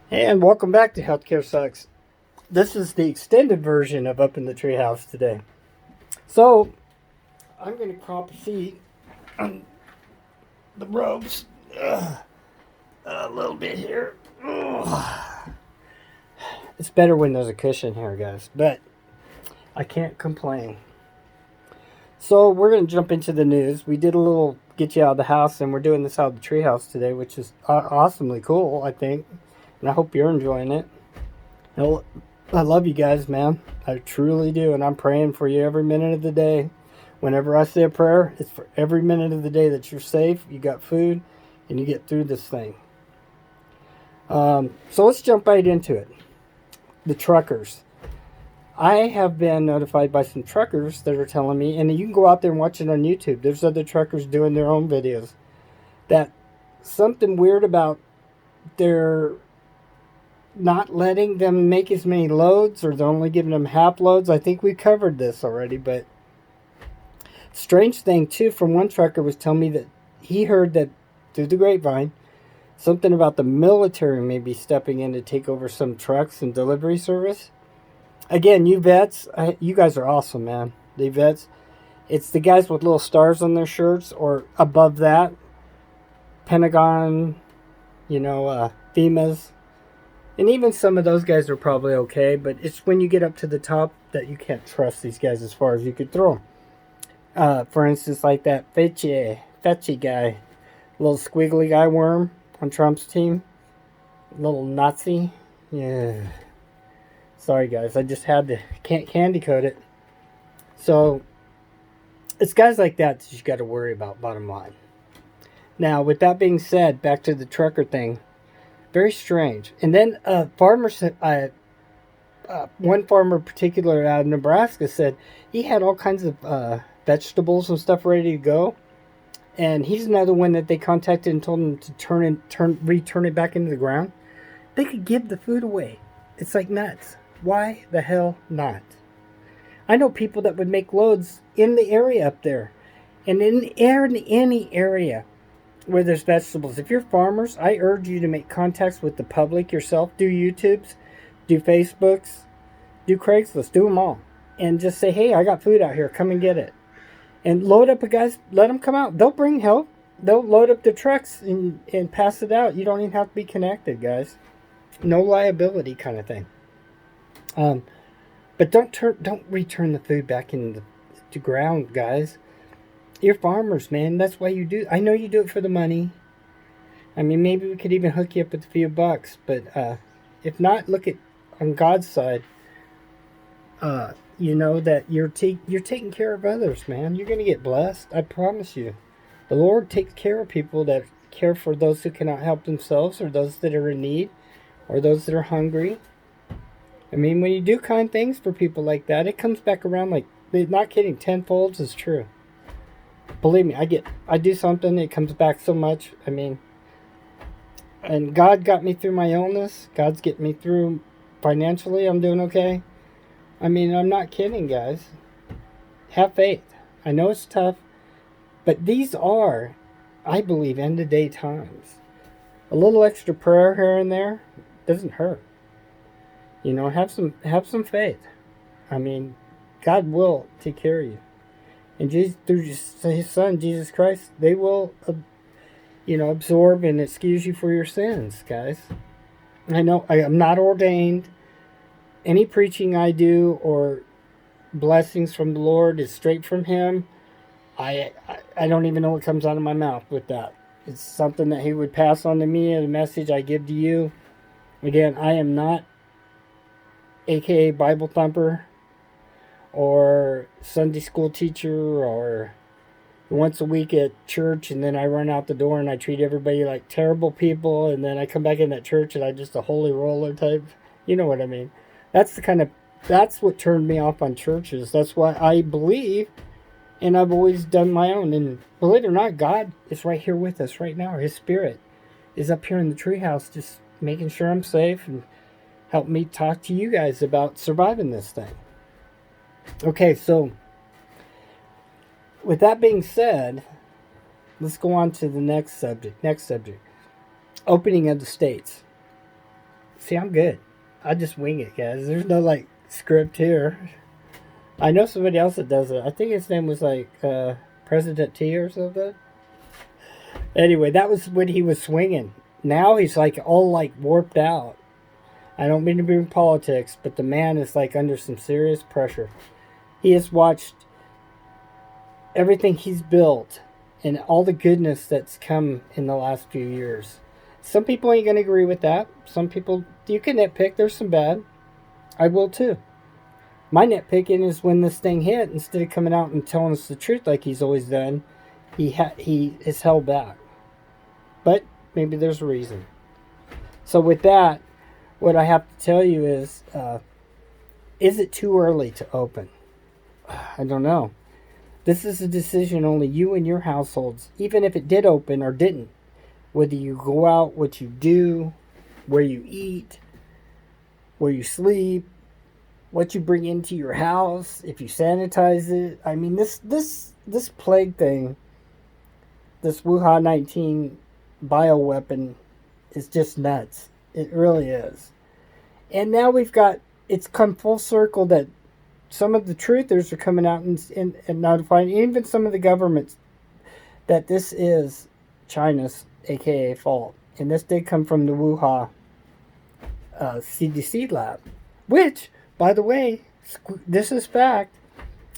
And welcome back to Healthcare Sucks. This is the extended version of Up in the Treehouse today. So, I'm going to crop a seat on the ropes a little bit here. Ugh. It's better when there's a cushion here, guys, but I can't complain. So, we're going to jump into the news. We did a little get you out of the house, and we're doing this out of the treehouse today, which is awesomely cool, I think. And I hope you're enjoying it. I love you guys, man. I truly do. And I'm praying for you every minute of the day. Whenever I say a prayer, it's for every minute of the day that you're safe, you got food, and you get through this thing. So let's jump right into it. The truckers. I have been notified by some truckers that are telling me, and you can go out there and watch it on YouTube. There's other truckers doing their own videos. That something weird about their not letting them make as many loads, or they're only giving them half loads. I think we covered this already, but strange thing too, from one trucker was telling me that he heard that through the grapevine, something about the military maybe stepping in to take over some trucks and delivery service. Again, you vets, you guys are awesome, man. The vets, it's the guys with little stars on their shirts, or above that, Pentagon, FEMA's. And even some of those guys are probably okay, but it's when you get up to the top that you can't trust these guys as far as you could throw them. For instance, like that Fetchy guy, little squiggly guy worm on Trump's team, little Nazi. Yeah. Sorry, guys, I just had to can't candy coat it. So it's guys like that you got to worry about. Bottom line. Now, with that being said, back to the trucker thing. Very strange. And then farmers, one farmer in particular out of Nebraska said he had all kinds of vegetables and stuff ready to go. And he's another one that they contacted and told him to return it back into the ground. They could give the food away. It's like nuts. Why the hell not? I know people that would make loads in the area up there. And in any area where there's vegetables. If you're farmers, I urge you to make contacts with the public yourself. Do YouTubes, do Facebooks, do Craigslist, do them all. And just say, hey, I got food out here. Come and get it. And load up a guys, let them come out. They'll bring help. They'll load up the trucks and pass it out. You don't even have to be connected, guys. No liability kind of thing. But don't return the food back in the ground, guys. You're farmers, man. That's why you do. I know you do it for the money. I mean, maybe we could even hook you up with a few bucks. But if not, look at on God's side. You know that you're taking care of others, man. You're gonna get blessed. I promise you. The Lord takes care of people that care for those who cannot help themselves, or those that are in need, or those that are hungry. I mean, when you do kind things for people like that, it comes back around like, not kidding, tenfold is true. Believe me, I do something, it comes back so much. I mean, and God got me through my illness. God's getting me through financially. I'm doing okay. I mean, I'm not kidding, guys. Have faith. I know it's tough, but these are, I believe, end of day times. A little extra prayer here and there doesn't hurt. Have some faith. I mean, God will take care of you. And Jesus, through His Son, Jesus Christ, they will, absorb and excuse you for your sins, guys. I know I am not ordained. Any preaching I do or blessings from the Lord is straight from Him. I don't even know what comes out of my mouth with that. It's something that He would pass on to me, a message I give to you. Again, I am not AKA Bible thumper, or Sunday school teacher, or once a week at church, and then I run out the door and I treat everybody like terrible people, and then I come back in that church and I'm just a holy roller type. You know what I mean? That's what turned me off on churches. That's why I believe, and I've always done my own. And believe it or not, God is right here with us right now. His Spirit is up here in the treehouse, just making sure I'm safe and help me talk to you guys about surviving this thing. Okay, so with that being said, let's go on to the next subject. Opening of the states. See, I'm good. I just wing it, guys. There's no like script here. I know somebody else that does it. I think his name was like President T or something. Anyway, that was when he was swinging. Now he's like all like warped out. I don't mean to be in politics, but the man is like under some serious pressure. He has watched everything he's built and all the goodness that's come in the last few years. Some people ain't going to agree with that. Some people, you can nitpick. There's some bad. I will too. My nitpicking is when this thing hit, instead of coming out and telling us the truth like he's always done, he is held back. But maybe there's a reason. So with that, what I have to tell you is it too early to open? I don't know. This is a decision only you and your households, even if it did open or didn't. Whether you go out, what you do, where you eat, where you sleep, what you bring into your house, if you sanitize it. I mean, this plague thing, this Wuhan 19 bioweapon is just nuts. It really is. And now it's come full circle that some of the truthers are coming out and notifying, even some of the governments, that this is China's, aka, fault. And this did come from the Wuhan CDC lab. Which, by the way, this is fact,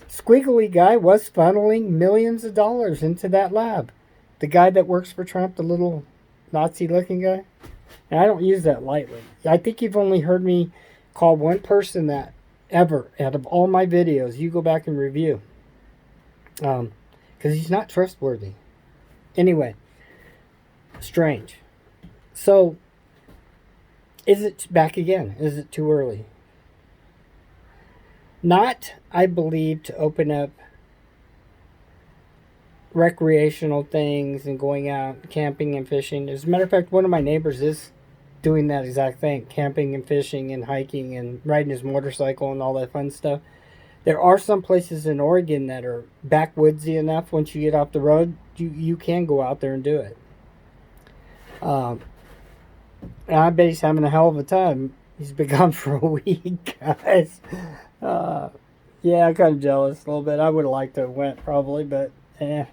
Squiggly guy was funneling millions of dollars into that lab. The guy that works for Trump, the little Nazi-looking guy. And I don't use that lightly. I think you've only heard me call one person that ever out of all my videos. You go back and review. Because he's not trustworthy. Anyway. Strange. So, is it back again? Is it too early? Not, I believe, to open up recreational things and going out camping and fishing. As a matter of fact, one of my neighbors is doing that exact thing, camping and fishing and hiking and riding his motorcycle and all that fun stuff. There are some places in Oregon that are backwoodsy enough. Once you get off the road, you can go out there and do it. And I bet he's having a hell of a time. He's been gone for a week, guys. Yeah, I'm kind of jealous a little bit. I would have liked to have went probably, but I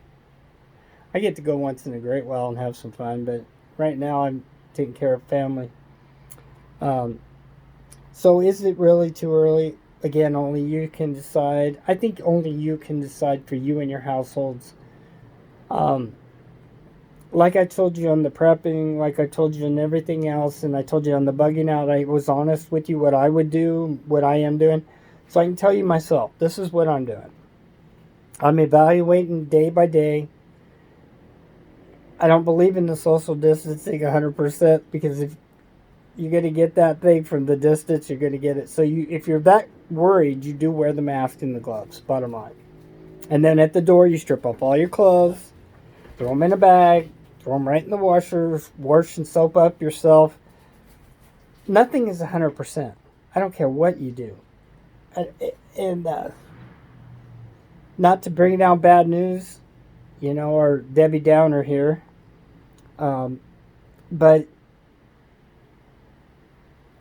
get to go once in a great while and have some fun. But right now I'm taking care of family. So is it really too early? Again, only you can decide. I think only you can decide for you and your households. Like I told you on the prepping, like I told you on everything else, and I told you on the bugging out, I was honest with you what I would do, what I am doing. So I can tell you myself, this is what I'm doing. I'm evaluating day by day. I don't believe in the social distancing 100% because if you're going to get that thing from the distance, you're going to get it. So if you're that worried, you do wear the mask and the gloves, bottom line. And then at the door, you strip off all your clothes, throw them in a bag, throw them right in the washer, wash and soap up yourself. Nothing is 100%. I don't care what you do. And not to bring down bad news, or Debbie Downer here, but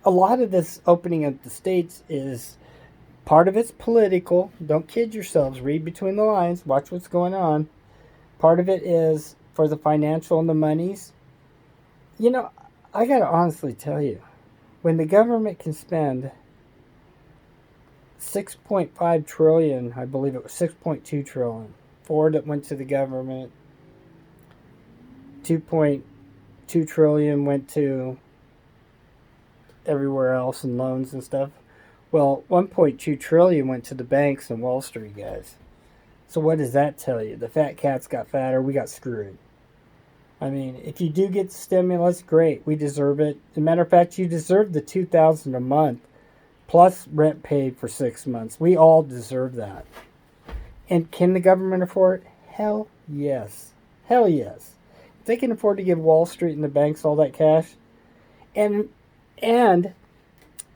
a lot of this opening of the states is, part of it's political. Don't kid yourselves. Read between the lines. Watch what's going on. Part of it is for the financial and the monies. I got to honestly tell you, when the government can spend 6.5 trillion, I believe it was 6.2 trillion, 4 that went to the government, 2.2 trillion went to everywhere else in loans and stuff. Well, 1.2 trillion went to the banks and Wall Street, guys. So what does that tell you? The fat cats got fatter. We got screwed. I mean, if you do get the stimulus, great. We deserve it. As a matter of fact, you deserve the $2,000 a month plus rent paid for 6 months. We all deserve that. And can the government afford it? Hell yes. Hell yes. If they can afford to give Wall Street and the banks all that cash, and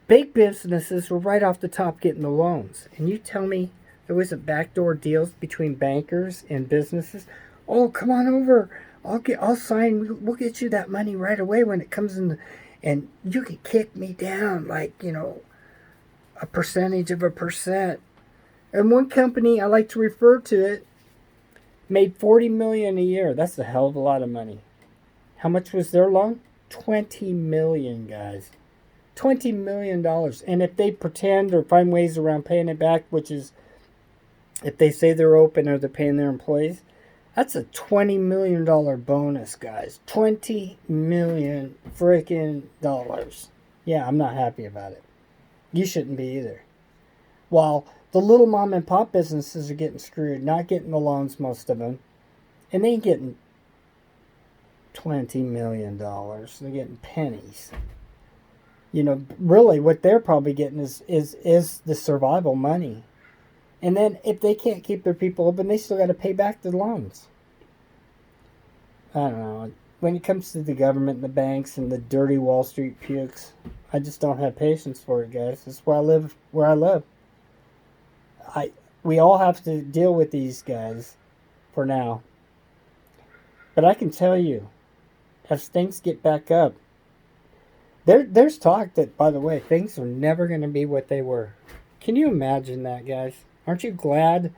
big businesses were right off the top getting the loans. And you tell me there wasn't backdoor deals between bankers and businesses? Oh, come on over. I'll sign. We'll get you that money right away when it comes in, and you can kick me down like a percentage of a percent. And one company I like to refer to it made 40 million a year. That's a hell of a lot of money. How much was their loan? 20 million, guys. $20 million. And if they pretend or find ways around paying it back, which is if they say they're open or they're paying their employees, that's a $20 million bonus, guys. 20 million freaking dollars. Yeah, I'm not happy about it. You shouldn't be either. While the little mom and pop businesses are getting screwed, not getting the loans, most of them, and they ain't getting $20 million. They're getting pennies. Really what they're probably getting is the survival money. And then if they can't keep their people open, they still got to pay back the loans. I don't know. When it comes to the government and the banks and the dirty Wall Street pukes, I just don't have patience for it, guys. That's why I live where I live. We all have to deal with these guys for now. But I can tell you, as things get back up, there's talk that, by the way, things are never going to be what they were. Can you imagine that, guys? Aren't you glad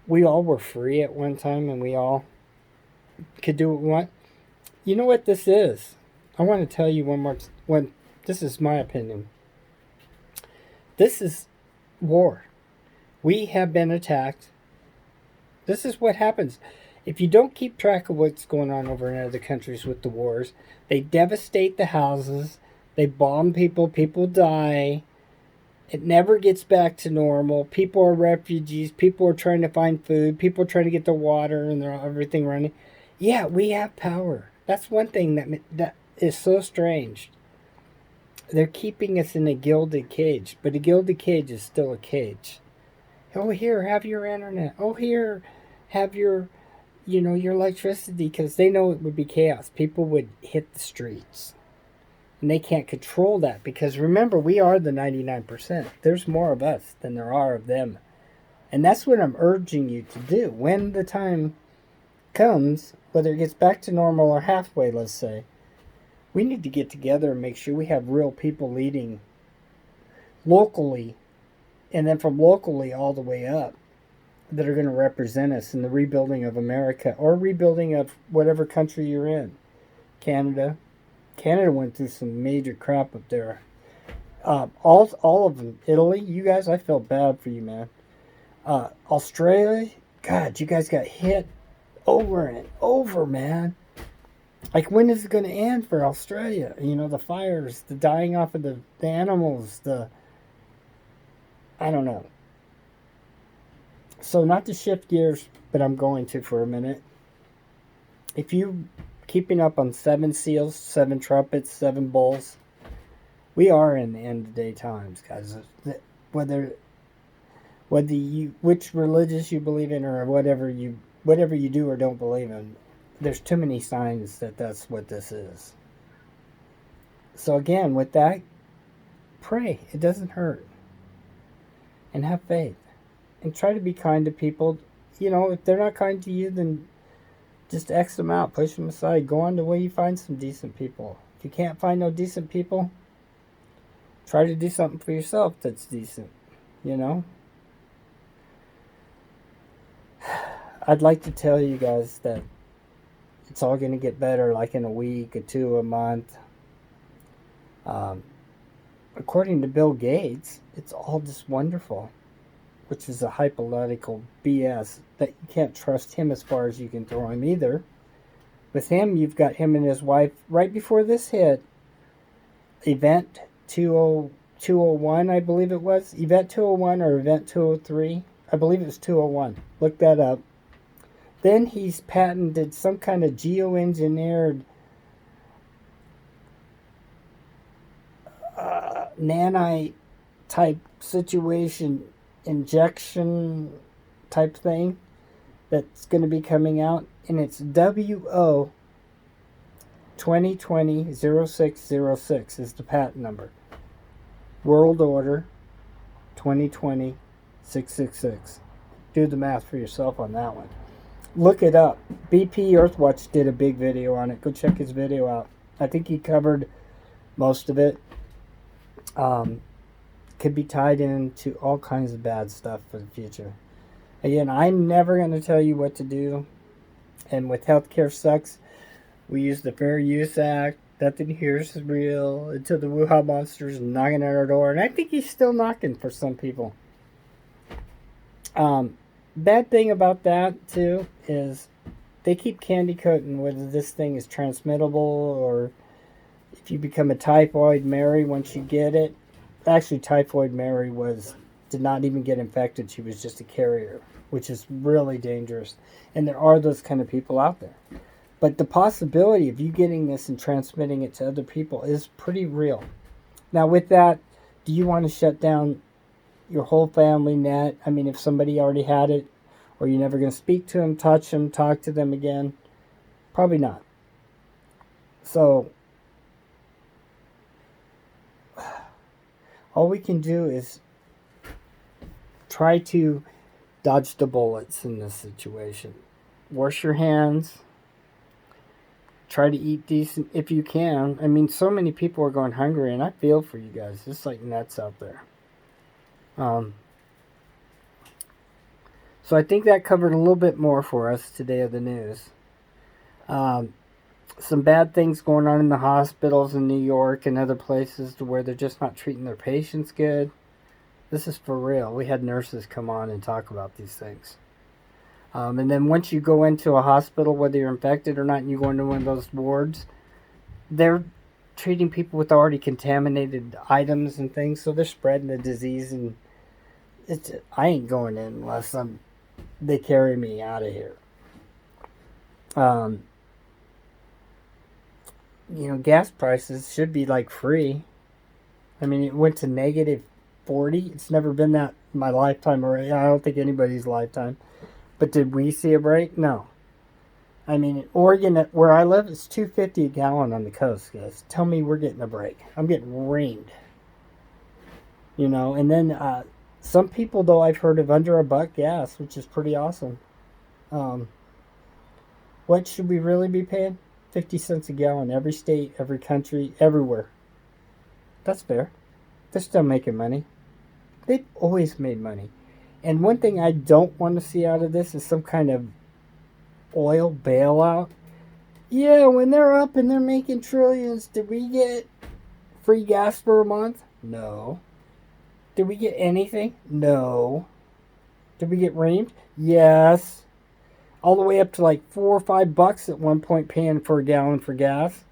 we all were free at one time and we all could do what we want? You know what this is? I want to tell you this is my opinion. This is war. We have been attacked. This is what happens. If you don't keep track of what's going on over in other countries with the wars, they devastate the houses, they bomb people, people die. It never gets back to normal. People are refugees. People are trying to find food. People are trying to get the water and everything running. Yeah, we have power. That's one thing that is so strange. They're keeping us in a gilded cage, but a gilded cage is still a cage. Oh, here, have your internet. Oh, here, have your electricity, because they know it would be chaos. People would hit the streets. And they can't control that because, remember, we are the 99%. There's more of us than there are of them. And that's what I'm urging you to do. When the time comes, whether it gets back to normal or halfway, let's say, we need to get together and make sure we have real people leading locally, and then from locally all the way up, that are going to represent us in the rebuilding of America or rebuilding of whatever country you're in. Canada went through some major crap up there. All of them. Italy, you guys, I feel bad for you, man. Australia, God, you guys got hit over and over, man. Like, when is it going to end for Australia? The fires, the dying off of the animals, I don't know. So, not to shift gears, but I'm going to for a minute. If you keeping up on 7 seals, 7 trumpets, 7 bowls, we are in the end of day times, guys. Whether which religious you believe in or whatever you do or don't believe in, there's too many signs that that's what this is. So again, with that, pray. It doesn't hurt. And have faith. And try to be kind to people. If they're not kind to you, then just X them out. Push them aside. Go on to where you find some decent people. If you can't find no decent people, try to do something for yourself that's decent. I'd like to tell you guys that it's all going to get better, like in a week or 2, a month. According to Bill Gates, it's all just wonderful, which is a hypothetical BS that you can't trust him as far as you can throw him either. With him, you've got him and his wife right before this hit. Event 201, I believe it was. Event 201 or Event 203. I believe it was 201. Look that up. Then he's patented some kind of geoengineered nanite type situation, injection type thing that's going to be coming out, and it's WO 2020-0606 is the patent number. World Order 2020-666. Do the math for yourself on that one. Look it up. BP Earthwatch did a big video on it. Go check his video out. I think he covered most of it. Could be tied into all kinds of bad stuff for the future. Again, I'm never going to tell you what to do. And with healthcare sucks, we use the Fair Use Act. Nothing here is real until the Wuhan monster is knocking at our door. And I think he's still knocking for some people. Bad thing about that, too, is they keep candy coating whether this thing is transmittable or if you become a typhoid Mary once you get it. Actually, typhoid Mary did not even get infected. She was just a carrier, which is really dangerous. And there are those kind of people out there. But the possibility of you getting this and transmitting it to other people is pretty real. Now, with that, do you want to shut down your whole family net? I mean, if somebody already had it, or you're never going to speak to them, touch them, talk to them again? Probably not. So, all we can do is try to dodge the bullets in this situation. Wash your hands. Try to eat decent if you can. I mean, so many people are going hungry, and I feel for you guys. It's like nuts out there. So I think that covered a little bit more for us today of the news. Some bad things going on in the hospitals in New York and other places to where they're just not treating their patients good. This is for real. We had nurses come on and talk about these things. And then once you go into a hospital, whether you're infected or not, and you go into one of those wards, they're treating people with already contaminated items and things, so they're spreading the disease. And I ain't going in unless they carry me out of here. Gas prices should be like free. I mean, it went to negative 40. It's never been that in my lifetime, or I don't think anybody's lifetime. But did we see a break? No. I mean, in Oregon, where I live, it's $2.50 a gallon on the coast, guys. Tell me we're getting a break. I'm getting rained. And then some people, though, I've heard of under $1 gas, which is pretty awesome. What should we really be paying? 50 cents a gallon. Every state, every country, everywhere. That's fair. They're still making money. They've always made money. And one thing I don't want to see out of this is some kind of oil bailout. Yeah, when they're up and they're making trillions, did we get free gas for a month? No. Did we get anything? No. Did we get reamed? Yes. All the way up to like $4 or $5 at one point paying for a gallon for gas.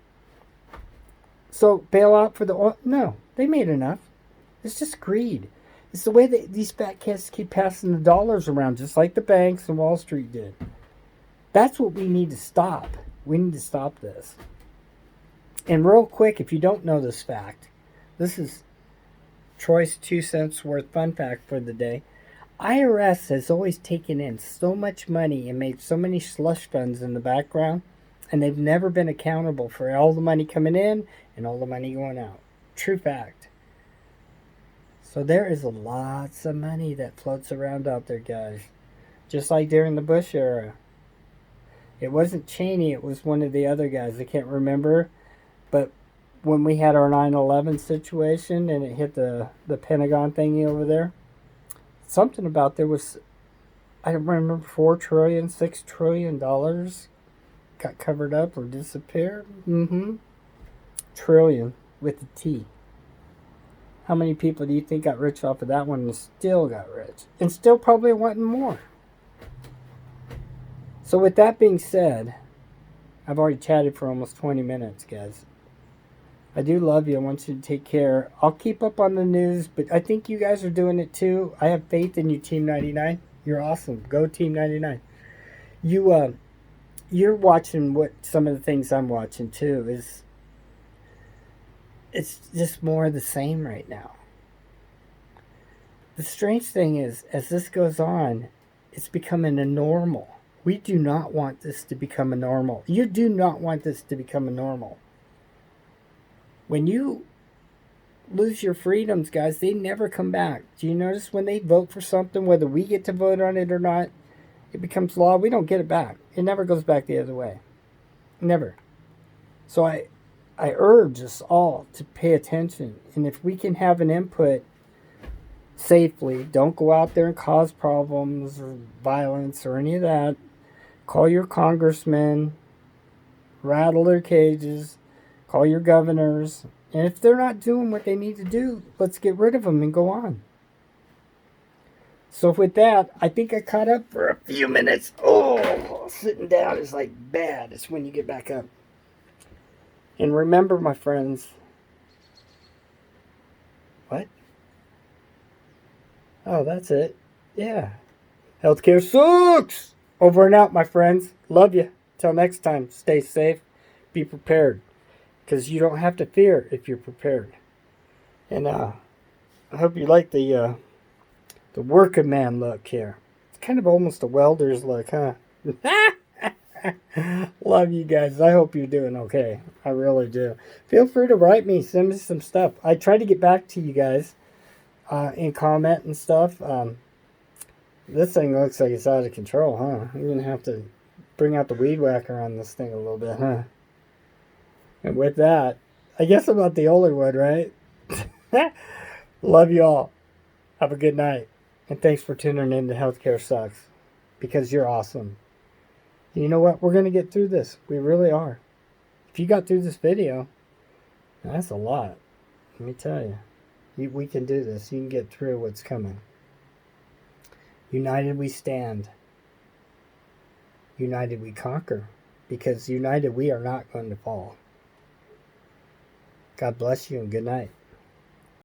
So bailout for the oil? No. They made enough. It's just greed. It's the way that these fat cats keep passing the dollars around, just like the banks and Wall Street did. That's what we need to stop. We need to stop this. And real quick, if you don't know this fact, this is Troy's 2 cents worth fun fact for the day. IRS has always taken in so much money and made so many slush funds in the background, and they've never been accountable for all the money coming in and all the money going out. True fact. So there is lots of money that floats around out there, guys. Just like during the Bush era. It wasn't Cheney, it was one of the other guys. I can't remember. But when we had our 9/11 situation and it hit the Pentagon thingy over there, something about there was, I don't remember, $4 trillion, $6 trillion got covered up or disappeared. Trillion with a T. How many people do you think got rich off of that one and still got rich? And still probably wanting more. So with that being said, I've already chatted for almost 20 minutes, guys. I do love you. I want you to take care. I'll keep up on the news, but I think you guys are doing it too. I have faith in you, Team 99. You're awesome. Go Team 99. You're watching what some of the things I'm watching too. It's just more of the same right now. The strange thing is, as this goes on, it's becoming a normal. We do not want this to become a normal. You do not want this to become a normal. When you lose your freedoms, guys, they never come back. Do you notice when they vote for something, whether we get to vote on it or not, it becomes law. We don't get it back. It never goes back the other way. Never. So I urge us all to pay attention. And if we can have an input safely, don't go out there and cause problems or violence or any of that. Call your congressmen, rattle their cages, call your governors. And if they're not doing what they need to do, let's get rid of them and go on. So with that, I think I caught up for a few minutes. Oh, sitting down is like bad. It's when you get back up. And remember, my friends. What? Oh, that's it. Yeah. Healthcare sucks. Over and out, my friends. Love you. Till next time, stay safe. Be prepared. Because you don't have to fear if you're prepared. And I hope you like the working man look here. It's kind of almost a welder's look, huh? Love you guys. I hope you're doing okay. I really do. Feel free to write me. Send me some stuff. I try to get back to you guys in comment and stuff. This thing looks like it's out of control, huh? I'm going to have to bring out the weed whacker on this thing a little bit, huh? And with that, I guess I'm not the only one, right? Love you all. Have a good night. And thanks for tuning in to Healthcare Sucks. Because you're awesome. And you know what? We're going to get through this. We really are. If you got through this video, that's a lot. Let me tell you. We can do this. You can get through what's coming. United we stand. United we conquer. Because united we are not going to fall. God bless you and good night.